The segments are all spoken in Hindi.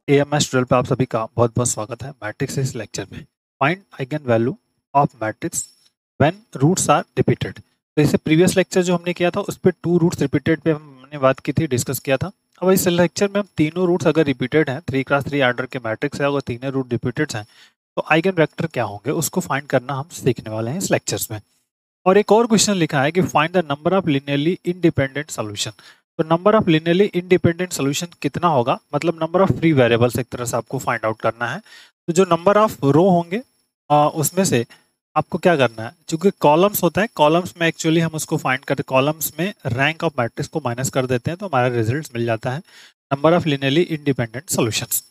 AMS 12 पे आप सभी का बहुत बहुत स्वागत है। मैट्रिक्स इस लेक्चर में find eigen value of matrix when roots are repeated. तो इससे प्रीवियस लेक्चर जो हमने किया था उस पे टू रूट्स रिपीटेड पे हमने बात की थी, डिस्कस किया था। अब इस लेक्चर में हम तीनों रूट्स अगर रिपीटेड हैं, 3x3 आर्डर के मैट्रिक्स है, अगर तीनों रूट रिपीटेड हैं तो आइगन वेक्टर क्या होंगे उसको फाइंड करना हम सीखने वाले हैं इस लेक्चर्स में। और एक और क्वेश्चन लिखा है कि find the number of linearly independent solution. तो number of linearly independent solution कितना होगा, मतलब नंबर ऑफ फ्री वेरिएबल्स एक तरह से आपको फाइंड आउट करना है। तो जो नंबर ऑफ रो होंगे उसमें से आपको क्या करना है, क्योंकि कॉलम्स होता है, कॉलम्स में एक्चुअली हम उसको फाइंड करते, कॉलम्स में रैंक ऑफ मैट्रिक्स को माइनस कर देते हैं तो हमारा रिजल्ट मिल जाता है number of linearly independent solutions.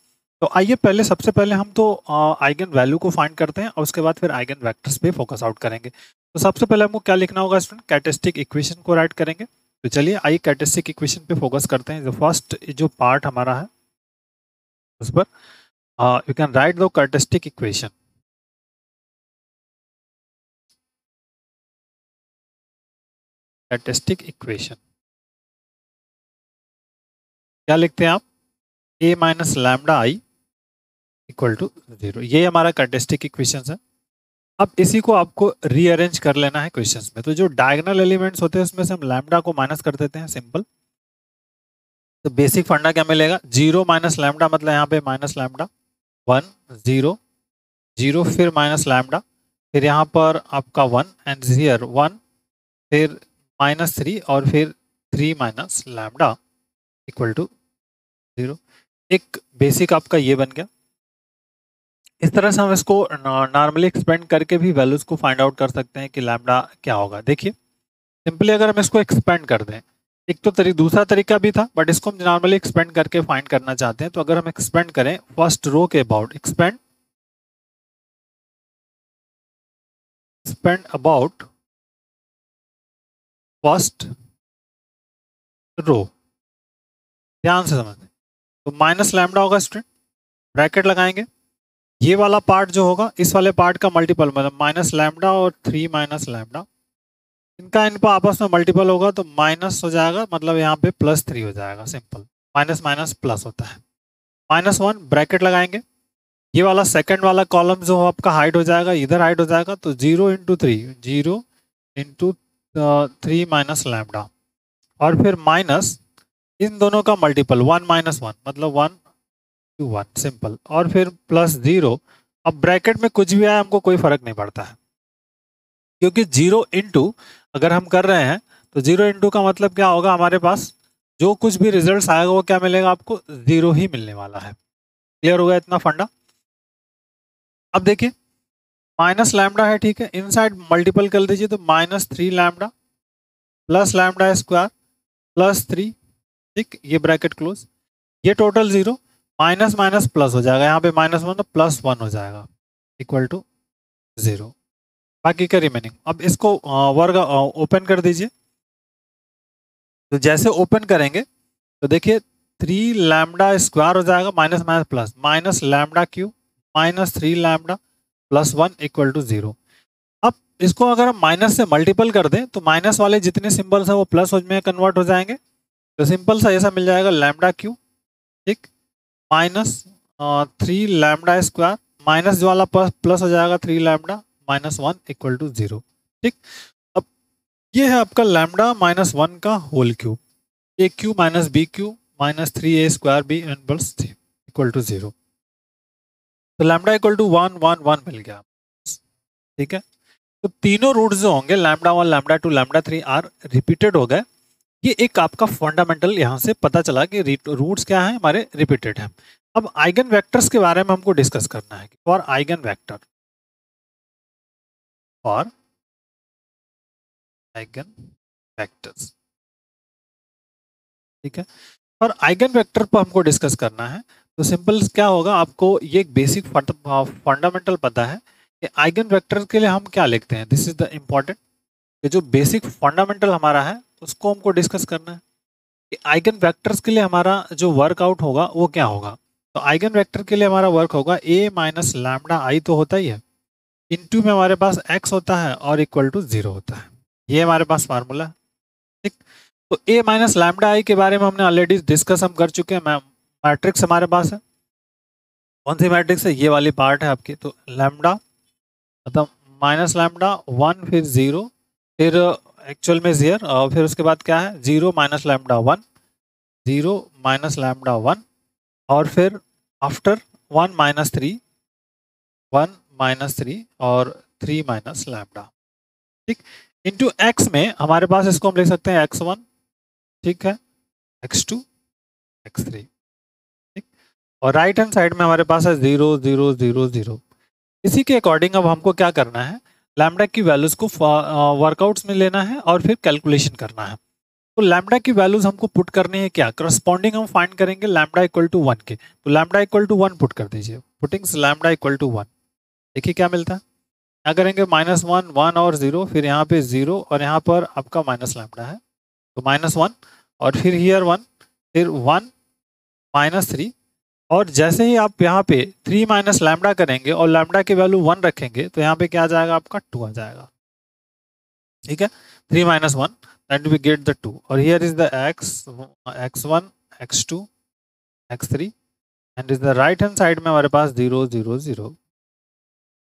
तो आइए पहले सबसे पहले हम तो आइगन वैल्यू को फाइंड करते हैं और उसके बाद फिर आइगन वेक्टर्स पे फोकस आउट करेंगे। तो सबसे पहले हमको क्या लिखना होगा स्टूडेंट, कैरेक्टरिस्टिक इक्वेशन को राइट करेंगे। तो चलिए आइए कैरेक्टरिस्टिक इक्वेशन पे फोकस करते हैं। जो फर्स्ट जो पार्ट हमारा है उस पर you can write the characteristic equation. Characteristic equation क्या लिखते हैं आप, a minus lambda I equal to 0। ये हमारा कैरेक्टरिस्टिक इक्वेशन है। अब इसी को आपको रीअरेंज कर लेना है क्वेश्चंस में। तो जो डायगोनल एलिमेंट्स होते हैं उसमें से हम लैम्डा को माइनस कर देते हैं, सिंपल। तो बेसिक फंडा क्या मिलेगा, 0 माइनस लैम्डा, मतलब यहाँ पे माइनस लैम्डा 1 0 0 फिर माइनस लैम्डा, फिर यहाँ पर आपका 1 एंड हियर 1, फिर -3 और फिर 3 माइनस लैम्डा इक्वल टू 0। एक बेसिक आपका ये बन गया। इस तरह से हम इसको नॉर्मली एक्सपेंड करके भी वैल्यूज को फाइंड आउट कर सकते हैं कि लैम्डा क्या होगा। देखिए सिंपली अगर हम इसको एक्सपेंड कर दें, एक तो दूसरा तरीका भी था बट इसको हम नॉर्मली एक्सपेंड करके फाइंड करना चाहते हैं। तो अगर हम एक्सपेंड करें फर्स्ट रो के about, expand about first row, ध्यान से समझें। तो माइनस लैम्डा होगा स्टूडेंट, ब्रैकेट लगाएंगे, ये वाला पार्ट जो होगा इस वाले पार्ट का मल्टीपल, मतलब माइनस लैम्डा और 3 माइनस लैम्डा, इनका इन पर आपस में मल्टीपल होगा तो माइनस हो जाएगा, मतलब यहाँ पे +3 हो जाएगा, सिंपल। माइनस माइनस प्लस होता है। -1 ब्रैकेट लगाएंगे, ये वाला सेकंड वाला कॉलम जो आपका हाइड हो जाएगा, इधर हाइड हो जाएगा, तो 0 × 3, 0 × 3 माइनस लैम्डा, और फिर माइनस इन दोनों का मल्टीपल 1 - 1, मतलब 1 to 1, सिंपल, और फिर +0। अब ब्रैकेट में कुछ भी आए हमको कोई फर्क नहीं पड़ता है, क्योंकि 0 × अगर हम कर रहे हैं तो 0 × का मतलब क्या होगा, हमारे पास जो कुछ भी रिजल्ट आएगा वो क्या मिलेगा आपको, 0 ही मिलने वाला है। क्लियर होगा इतना फंडा। अब देखिए माइनस लैम्डा है, ठीक है, इनसाइड मल्टीपल कर दीजिए तो -3 लैम्डा प्लस लैम्डा स्क्वायर +3, ठीक, ये ब्रैकेट क्लोज, ये टोटल 0, माइनस माइनस प्लस हो जाएगा, यहाँ पे -1 तो +1 हो जाएगा इक्वल टू 0, बाकी का रिमेनिंग। अब इसको वर्ग ओपन कर दीजिए। तो जैसे ओपन करेंगे तो देखिए 3 लैम्डा स्क्वायर हो जाएगा, minus minus plus, minus lambda cube -3 lambda +1 equal to 0। अब इसको अगर हम माइनस से मल्टीपल कर दें तो माइनस वाले जितने सिंबल्स हैं वो प्लस में कन्वर्ट हो जाएंगे। तो सिंपल सा ऐसा मिल जाएगा लैम्डा क्यूब, ठीक, -3 लैम्डा स्क्वायर, माइनस जो वाला प्लस हो जाएगा 3 लैम्डा -1 इक्वल टू 0, ठीक। अब ये है आपका लैम्डा -1 का whole cube, a cube minus b cube -3a square b and plus equal to 0। तो लैम्डा इक्वल टू 1 1 1 मिल गया, ठीक है। तो तीनों रूट्स जो होंगे lambda 1 lambda 2 lambda 3 are repeated हो गए। ये एक आपका फंडामेंटल यहाँ से पता चला कि रूट्स क्या है हमारे, रिपीटेड है। अब आइगन वेक्टर्स के बारे में हमको डिस्कस करना है। For eigen vector, for eigen vectors, ठीक है, और आइगन वेक्टर पर हमको डिस्कस करना है। तो सिंपल क्या होगा, आपको ये एक बेसिक फंडामेंटल पता है कि आइगन वेक्टर के लिए हम क्या लिखते हैं। दिस इज द इम्पोर्टेंट, जो बेसिक फंडामेंटल हमारा है उसको हमको डिस्कस करना है कि आइगन वेक्टर्स के लिए हमारा जो वर्कआउट होगा वो क्या होगा। तो आइगन वेक्टर के लिए हमारा वर्क होगा a माइनस लैम्डा आई, तो होता ही है, इनटू में हमारे पास x होता है और इक्वल टू 0 होता है। ये हमारे पास फार्मूला है, ठीक। तो a माइनस लैम्डा आई के बारे में हमने ऑलरेडी डिस्कस हम कर चुके हैं। मैट्रिक्स हमारे पास है, कौन सी मैट्रिक्स है, ये वाली पार्ट है आपकी। तो लैम्डा मतलब माइनस लैम्डा 1 फिर 0 फिर एक्चुअल में 0 और फिर उसके बाद क्या है 0 माइनस लैम्डा 1 0 माइनस लैम्डा 1 और फिर आफ्टर 1 माइनस 3 1 माइनस 3 और 3 माइनस लैम्डा, ठीक। इंटू एक्स में हमारे पास इसको हम लिख सकते हैं x1, ठीक है, x2 x3, ठीक। और राइट हैंड साइड में हमारे पास है 0 0 0 0। इसी के अकॉर्डिंग अब हमको क्या करना है, लैम्डा की वैल्यूज को वर्कआउट्स में लेना है और फिर कैलकुलेशन करना है। तो लैम्डा की वैल्यूज हमको पुट करनी है क्या, करस्पॉन्डिंग हम फाइंड करेंगे लैम्डा इक्वल टू 1 के। तो लैम्डा इक्वल टू 1 पुट कर दीजिए, पुटिंग लैम्डा इक्वल टू 1। देखिए क्या मिलता है, क्या करेंगे -1 1 और 0 फिर यहाँ पे 0 और यहाँ पर आपका माइनस लैम्डा है तो -1 और फिर हियर 1 फिर 1 -3 और जैसे ही आप यहाँ पे 3 माइनस लैम्डा करेंगे और लैम्डा की वैल्यू 1 रखेंगे तो यहाँ पे क्या आ जाएगा आपका 2 आ जाएगा, ठीक है। 3 minus 1 that we get the 2 और here is the x1 x2 x3 and is the right hand side में हमारे पास 0 0 0।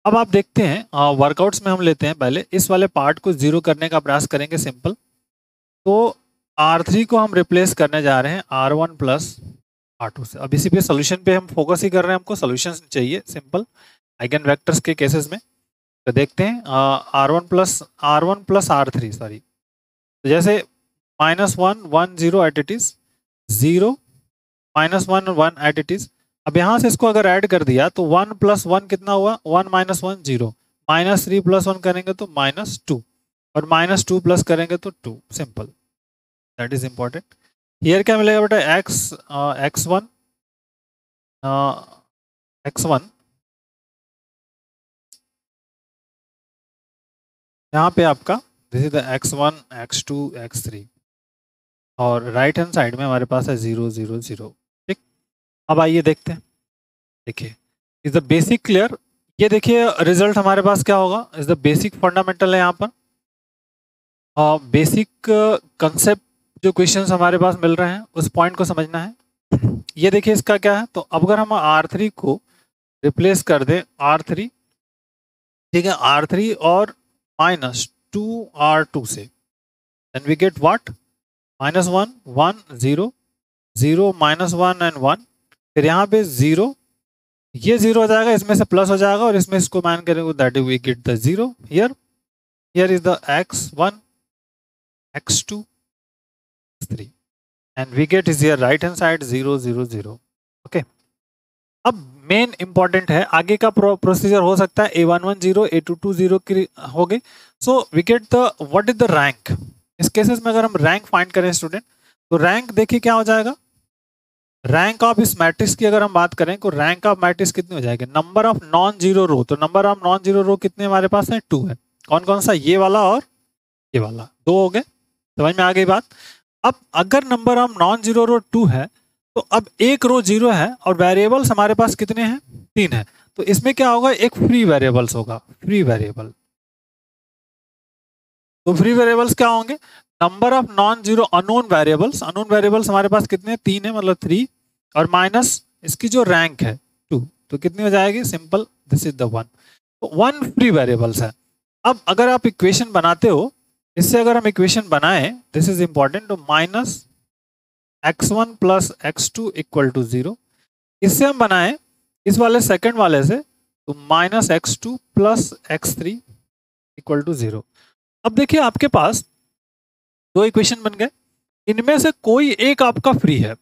अब आप देखते हैं वर्कआउट्स में हम लेते हैं पहले इस वाले पार्ट को 0 करने का प्रयास करेंगे, सिंपल। तो R3 को हम रिप्लेस करने जा रहे हैं R1 प्लस R2 से। अब इसी पे सोल्यूशन पे हम फोकस ही कर रहे हैं, हमको सोल्यूशन चाहिए सिंपल आइगन वेक्टर्स के केसेस में। तो देखते हैं R1 प्लस R3 सॉरी। तो जैसे -1 1 0 at it is 0 -1 1 at it is. अब यहाँ से इसको अगर ऐड कर दिया तो 1 प्लस 1 कितना हुआ 1 माइनस 1 0 -3 प्लस 1 करेंगे तो -2 और -2 प्लस करेंगे तो 2, simple, that is important. Here क्या मिलेगा बेटा x1 यहाँ पे आपका this is the x1 x2 x3 और राइट हैंड साइड में हमारे पास है 0 0 0, ठीक। अब आइए देखते हैं, देखिए इज द बेसिक क्लियर। ये देखिए रिजल्ट हमारे पास क्या होगा, इज द बेसिक फंडामेंटल है यहाँ पर, बेसिक कंसेप्ट जो क्वेश्चंस हमारे पास मिल रहे हैं उस पॉइंट को समझना है। ये देखिए इसका क्या है, तो अब अगर हम R3 को रिप्लेस कर दें R3, ठीक है, R3 और -2R2 से, then we get what -1 1 0 0 -1 and 1 फिर यहाँ पे 0 ये 0 हो जाएगा, इसमें से प्लस हो जाएगा और इसमें इसको मान करेंगे that we get the 0 here. Here is the x1 x2 x3 and we get is here right hand side 0 0 0, okay. अब मेन इंपॉर्टेंट है आगे का प्रोसीजर हो सकता है A110 A220 की हो गई। So we get the what is the rank. इस केसेस में अगर हम रैंक फाइंड करें स्टूडेंट तो रैंक देखिए क्या हो जाएगा, रैंक ऑफ इस मैट्रिक्स की अगर हम बात करें तो रैंक ऑफ मैट्रिक्स कितनी हो जाएगी, नंबर ऑफ नॉन जीरो रो। तो नंबर ऑफ नॉन जीरो रो कितने हमारे पास है 2 है। कौन कौन सा, ये वाला और ये वाला, 2 हो गए, समझ में आ गई बात। अब अगर नंबर ऑफ नॉन जीरो रो 2 है तो अब एक रो 0 है और वेरिएबल्स हमारे पास कितने हैं 3 है। तो इसमें क्या होगा, एक फ्री वेरिएबल्स होगा, फ्री वेरिएबल। तो फ्री वेरिएबल्स क्या होंगे, number of non zero unknown variables, unknown variables हमारे पास कितने हैं 3 है, मतलब 3 और माइनस इसकी जो रैंक है 2, तो कितनी हो जाएगी, सिंपल दिस इज द 1। तो 1 फ्री वेरिएबल्स है। अब अगर आप इक्वेशन बनाते हो, इससे अगर हम इक्वेशन बनाएं, दिस इज इंपॉर्टेंट, तो -x1 plus x2 equal to 0, इससे हम बनाएं इस वाले सेकंड वाले से तो -x2 plus x3 equal to 0। अब देखिए आपके पास 2 इक्वेशन बन गए, इनमें से कोई एक आपका फ्री है,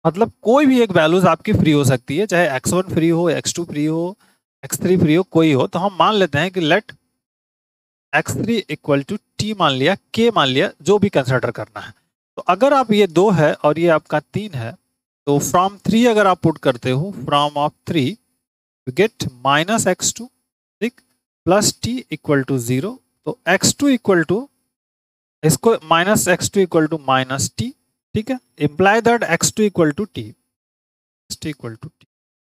मतलब कोई भी एक वैल्यूज आपकी फ्री हो सकती है, चाहे x1 फ्री हो, x2 फ्री हो, x3 फ्री हो, कोई हो। तो हम मान लेते हैं कि late x3 equal to t मान लिया, k मान लिया, जो भी कंसिडर करना है। तो अगर आप ये 2 है और ये आपका 3 है तो फ्रॉम 3 अगर आप पुट करते हो, from of 3 you get -x2, ठीक, प्लस t इक्वल टू 0। तो x2 इक्वल टू, इसको -x2 इक्वल टू -t, ठीक है, imply that x2 equal to t, x2 equal to t,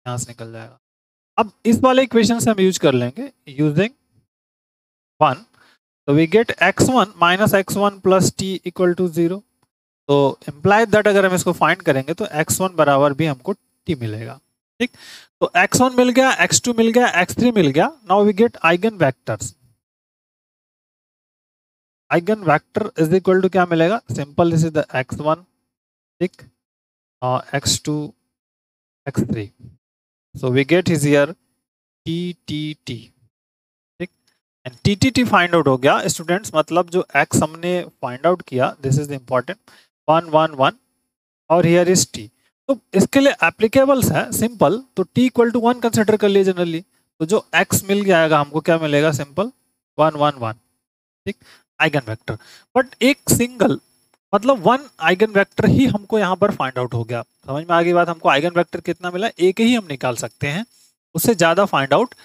यहाँ से निकल जाएगा। अब इस वाले इक्वेशन से हम यूज कर लेंगे यूजिंग 1, तो we get x1 -x1 plus t equal to 0। तो इंप्लाई दैट अगर हम इसको फाइंड करेंगे तो x1 बराबर भी हमको t मिलेगा, ठीक। तो x1 मिल गया, x2 मिल गया, x3 मिल गया। Now we get eigen vectors. Eigen vector is equal to क्या मिलेगा? Simple, this is the x1, ठीक, x2, x3। So we get his here TTT, ठीक। एंड TTT फाइंड आउट हो गया स्टूडेंट्स, मतलब जो x हमने फाइंड आउट किया, दिस इज इम्पोर्टेंट, 1 1 1 और हियर इज t। तो इसके लिए एप्लीकेबल्स है सिंपल, तो t इक्वल टू 1 कंसिडर कर लिए जनरली। तो जो x मिल जाएगा हमको, क्या मिलेगा? सिंपल 1 1 1, ठीक, आइगन वेक्टर। बट एक सिंगल, मतलब 1 आइगन वेक्टर ही हमको यहाँ पर फाइंड आउट हो गया। समझ में आ गई बात? हमको आइगन वेक्टर कितना मिला? एक ही हम निकाल सकते हैं, उससे ज़्यादा फाइंड आउट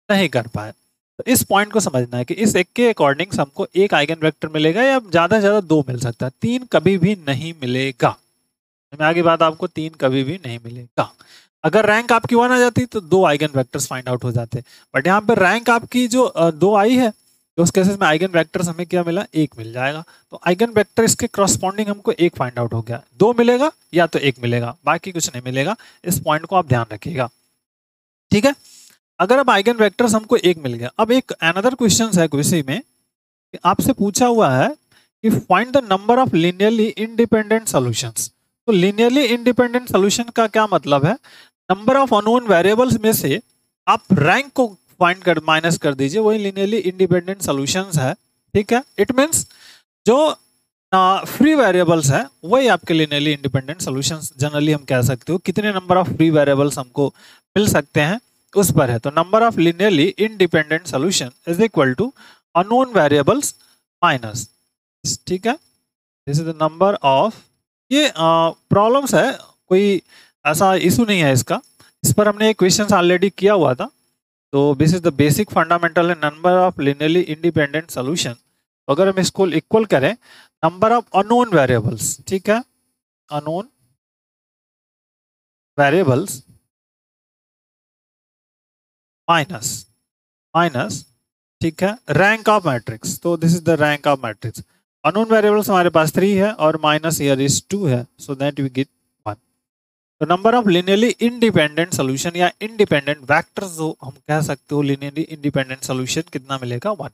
नहीं कर पाए। तो इस पॉइंट को समझना है कि इस एक के अकॉर्डिंग हमको एक आइगन वेक्टर मिलेगा या ज़्यादा से ज़्यादा 2 मिल सकता है, 3 कभी भी नहीं मिलेगा। मैं आगे बात, आपको 3 कभी भी नहीं मिलेगा। अगर रैंक आपकी 1 आ जाती तो 2 आइगन वेक्टर्स फाइंड आउट हो जाते, बट यहाँ पर रैंक आपकी जो 2 आई है, तो उस केसेस में आइगन वेक्टर्स हमें क्या मिला? 1 मिल जाएगा। तो आइगन वेक्टर इसके क्रॉसपॉन्डिंग हमको 1 फाइंड आउट हो गया। 2 मिलेगा या तो 1 मिलेगा, बाकी कुछ नहीं मिलेगा। इस पॉइंट को आप ध्यान रखिएगा, ठीक है। अगर अब आइगन वेक्टर्स हमको 1 मिल गया, अब एक अनदर क्वेश्चन है क्वेश्चन में, आपसे पूछा हुआ है कि find the number of linearly independent solutions. तो लीनियरली इंडिपेंडेंट सॉल्यूशन का क्या मतलब है? नंबर ऑफ अननोन वेरिएबल्स में से आप रैंक को फाइंड कर माइनस कर दीजिए, वही लीनियरली इंडिपेंडेंट सॉल्यूशंस है, ठीक है। इट मींस जो फ्री वेरिएबल्स है वही आपके लीनियरली इंडिपेंडेंट सॉल्यूशंस जनरली हम कह सकते हो। कितने नंबर ऑफ फ्री वेरिएबल्स हमको मिल सकते हैं उस पर है। तो number of linearly independent solution is equal to unknown variables minus, ठीक है, this is the number of. ये प्रॉब्लम्स है, कोई ऐसा इशू नहीं है इसका। इस पर हमने एक क्वेश्चन ऑलरेडी किया हुआ था। तो this is the basic fundamental है number of linearly independent solution. अगर हम इसको इक्वल करें नंबर ऑफ अननोन वेरिएबल्स, ठीक है, अननोन वेरिएबल्स माइनस, ठीक है, रैंक ऑफ मैट्रिक्स। तो this is the rank of matrix. Unknown variables हमारे पास 3 है और माइनस हियर इज 2 है, सो दैट वी गेट 1। तो number of linearly independent solution या इंडिपेंडेंट वेक्टर्स जो हम कह सकते हो लिनियरली इंडिपेंडेंट सॉल्यूशन कितना मिलेगा? 1।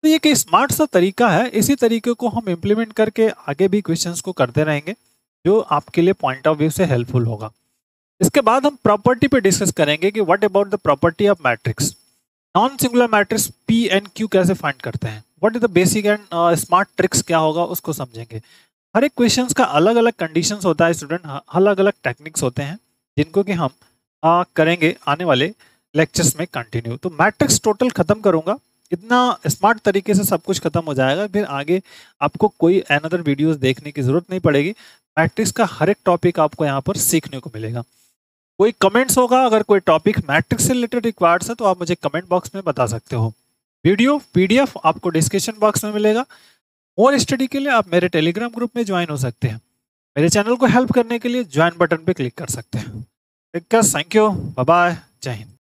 तो ये एक स्मार्ट सा तरीका है। इसी तरीके को हम इम्प्लीमेंट करके आगे भी क्वेश्चंस को करते रहेंगे, जो आपके लिए पॉइंट ऑफ व्यू से हेल्पफुल होगा। इसके बाद हम प्रॉपर्टी पे डिस्कस करेंगे कि what about the property of matrix. Non singular matrix P and Q कैसे फाइंड करते हैं, what is the basic and smart tricks क्या होगा, उसको समझेंगे। हर एक क्वेश्चंस का अलग अलग कंडीशंस होता है स्टूडेंट, अलग अलग टेक्निक्स होते हैं जिनको कि हम करेंगे आने वाले लेक्चर्स में कंटिन्यू। तो मैट्रिक्स टोटल खत्म करूंगा, इतना स्मार्ट तरीके से सब कुछ खत्म हो जाएगा, फिर आगे आपको कोई अनदर वीडियोस देखने की जरूरत नहीं पड़ेगी। मैट्रिक्स का हर एक टॉपिक आपको यहाँ पर सीखने को मिलेगा। कोई कमेंट्स होगा, अगर कोई टॉपिक मैट्रिक्स से रिलेटेड रिक्वायर्ड है तो आप मुझे कमेंट बॉक्स में बता सकते हो। वीडियो PDF आपको डिस्क्रिप्शन बॉक्स में मिलेगा। और स्टडी के लिए आप मेरे टेलीग्राम ग्रुप में ज्वाइन हो सकते हैं। मेरे चैनल को हेल्प करने के लिए ज्वाइन बटन पे क्लिक कर सकते हैं। थैंक यू, बाय बाय, जय हिंद।